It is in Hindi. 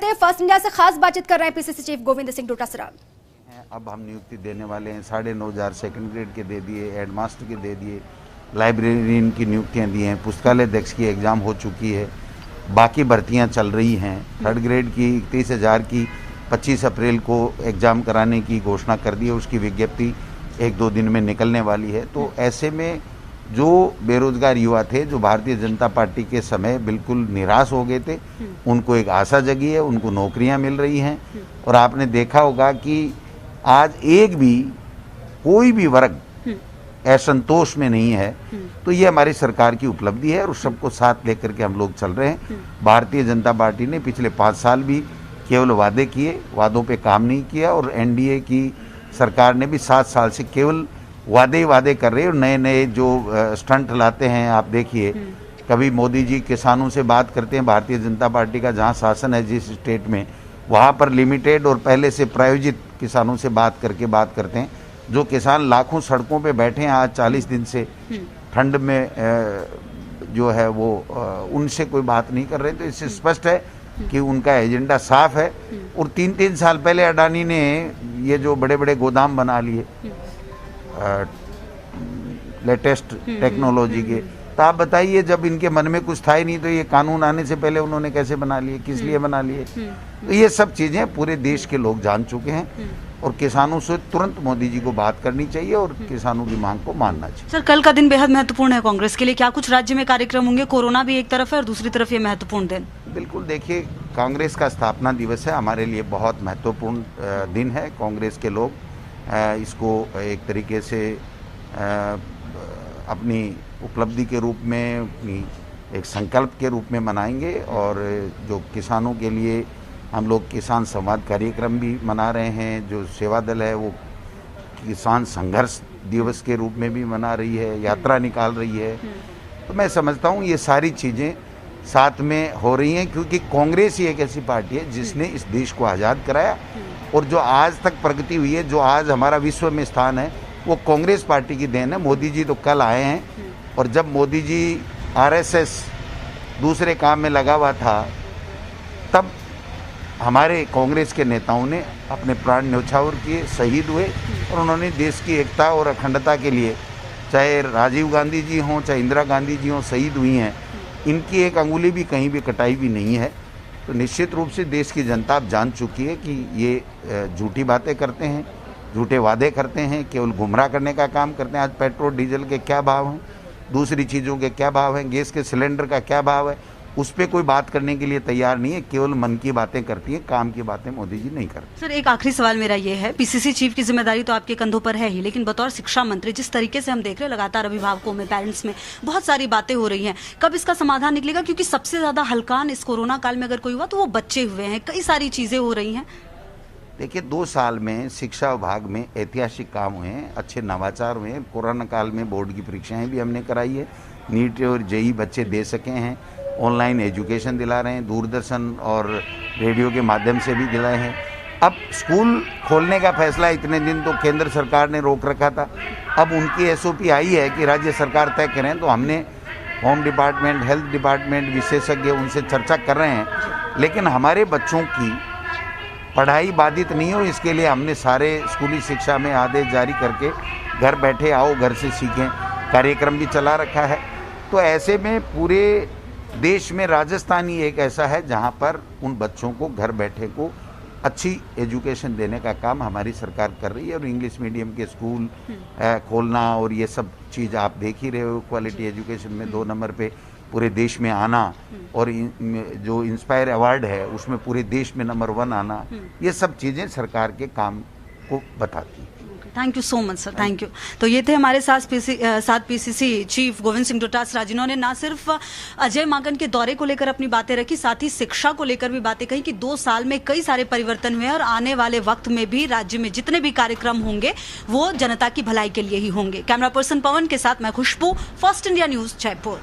फर्स्ट इंडिया से खास बातचीत कर रहे हैं पीसीसी चीफ गोविंद सिंह डोटासरा। अब हम नियुक्ति देने वाले हैं, 9,500 सेकंड ग्रेड के दे दिए, हेडमास्टर के दे दिए, लाइब्रेरियन की नियुक्तियां दी हैं, पुस्तकालय अध्यक्ष की एग्ज़ाम हो चुकी है, बाकी भर्तियां चल रही हैं। थर्ड ग्रेड की 31,000 की 25 अप्रैल को एग्ज़ाम कराने की घोषणा कर दी है, उसकी विज्ञप्ति 1-2 दिन में निकलने वाली है। तो ऐसे में जो बेरोजगार युवा थे, जो भारतीय जनता पार्टी के समय बिल्कुल निराश हो गए थे, उनको एक आशा जगी है, उनको नौकरियां मिल रही हैं। और आपने देखा होगा कि आज एक भी कोई भी वर्ग असंतोष में नहीं है। तो ये हमारी सरकार की उपलब्धि है और सबको साथ लेकर के हम लोग चल रहे हैं। भारतीय जनता पार्टी ने पिछले 5 साल भी केवल वादे किए, वादों पे काम नहीं किया, और एनडीए की सरकार ने भी 7 साल से केवल वादे ही वादे कर रहे हैं और नए नए जो स्टंट लाते हैं। आप देखिए, कभी मोदी जी किसानों से बात करते हैं, भारतीय जनता पार्टी का जहां शासन है जिस स्टेट में, वहां पर लिमिटेड और पहले से प्रायोजित किसानों से बात करते हैं। जो किसान लाखों सड़कों पे बैठे हैं आज 40 दिन से ठंड में, जो है वो उनसे कोई बात नहीं कर रहे। तो इससे स्पष्ट है कि उनका एजेंडा साफ है। और 3-3 साल पहले अडानी ने ये जो बड़े बड़े गोदाम बना लिए लेटेस्ट टेक्नोलॉजी के, तो आप बताइए, जब इनके मन में कुछ था ही नहीं तो ये कानून आने से पहले उन्होंने कैसे बना लिए, किस लिए बना लिए? तो ये सब चीजें पूरे देश के लोग जान चुके हैं और किसानों से तुरंत मोदी जी को बात करनी चाहिए और किसानों की मांग को मानना चाहिए। सर, कल का दिन बेहद महत्वपूर्ण है कांग्रेस के लिए। क्या कुछ राज्य में कार्यक्रम होंगे? कोरोना भी एक तरफ है और दूसरी तरफ ये महत्वपूर्ण दिन। बिल्कुल, देखिए, कांग्रेस का स्थापना दिवस है, हमारे लिए बहुत महत्वपूर्ण दिन है। कांग्रेस के लोग इसको एक तरीके से अपनी उपलब्धि के रूप में, अपनी एक संकल्प के रूप में मनाएंगे। और जो किसानों के लिए हम लोग किसान संवाद कार्यक्रम भी मना रहे हैं। जो सेवा दल है वो किसान संघर्ष दिवस के रूप में भी मना रही है, यात्रा निकाल रही है। तो मैं समझता हूँ ये सारी चीज़ें साथ में हो रही हैं, क्योंकि कांग्रेस ही एक ऐसी पार्टी है जिसने इस देश को आज़ाद कराया। और जो आज तक प्रगति हुई है, जो आज हमारा विश्व में स्थान है, वो कांग्रेस पार्टी की देन है। मोदी जी तो कल आए हैं, और जब मोदी जी आरएसएस दूसरे काम में लगा हुआ था, तब हमारे कांग्रेस के नेताओं ने अपने प्राण न्यौछावर किए, शहीद हुए, और उन्होंने देश की एकता और अखंडता के लिए, चाहे राजीव गांधी जी हों, चाहे इंदिरा गांधी जी हों, शहीद हुई हैं। इनकी एक अंगुली भी कहीं भी कटाई भी नहीं है। तो निश्चित रूप से देश की जनता अब जान चुकी है कि ये झूठी बातें करते हैं, झूठे वादे करते हैं, केवल गुमराह करने का काम करते हैं। आज पेट्रोल डीजल के क्या भाव हैं, दूसरी चीज़ों के क्या भाव हैं, गैस के सिलेंडर का क्या भाव है, उस पर कोई बात करने के लिए तैयार नहीं है। केवल मन की बातें करती हैं, काम की बातें मोदी जी नहीं करते। सर, एक आखिरी सवाल मेरा ये है, पीसीसी चीफ की जिम्मेदारी तो आपके कंधों पर है ही, लेकिन बतौर शिक्षा मंत्री जिस तरीके से हम देख रहे हैं लगातार अभिभावकों में, पेरेंट्स में बहुत सारी बातें हो रही हैं, कब इसका समाधान निकलेगा? क्योंकि सबसे ज्यादा हलकान इस कोरोना काल में अगर कोई हुआ तो वो बच्चे हुए हैं, कई सारी चीजें हो रही हैं। देखिए, 2 साल में शिक्षा विभाग में ऐतिहासिक काम हुए हैं, अच्छे नवाचार हुए हैं। कोरोना काल में बोर्ड की परीक्षाएं भी हमने कराई है, नीट और जेईई बच्चे दे सके हैं, ऑनलाइन एजुकेशन दिला रहे हैं, दूरदर्शन और रेडियो के माध्यम से भी दिलाए हैं। अब स्कूल खोलने का फैसला इतने दिन तो केंद्र सरकार ने रोक रखा था, अब उनकी एसओपी आई है कि राज्य सरकार तय करें। तो हमने होम डिपार्टमेंट, हेल्थ डिपार्टमेंट, विशेषज्ञ, उनसे चर्चा कर रहे हैं। लेकिन हमारे बच्चों की पढ़ाई बाधित नहीं हो, इसके लिए हमने सारे स्कूली शिक्षा में आदेश जारी करके घर बैठे आओ घर से सीखें कार्यक्रम भी चला रखा है। तो ऐसे में पूरे देश में राजस्थान ही एक ऐसा है जहां पर उन बच्चों को घर बैठे को अच्छी एजुकेशन देने का काम हमारी सरकार कर रही है। और इंग्लिश मीडियम के स्कूल खोलना और ये सब चीज़ आप देख ही रहे हो, क्वालिटी एजुकेशन में 2 नंबर पे पूरे देश में आना, और जो इंस्पायर अवार्ड है उसमें पूरे देश में नंबर 1 आना, ये सब चीज़ें सरकार के काम को बताती हैं। Thank you so much sir, thank you. तो ये थे हमारे साथ पीसीसी चीफ गोविंद सिंह डोटासरा, जिन्होंने ना सिर्फ अजय माकन के दौरे को लेकर अपनी बातें रखी, साथ ही शिक्षा को लेकर भी बातें कही कि 2 साल में कई सारे परिवर्तन हुए और आने वाले वक्त में भी राज्य में जितने भी कार्यक्रम होंगे वो जनता की भलाई के लिए ही होंगे। कैमरा पर्सन पवन के साथ मैं खुशबू, फर्स्ट इंडिया न्यूज, जयपुर।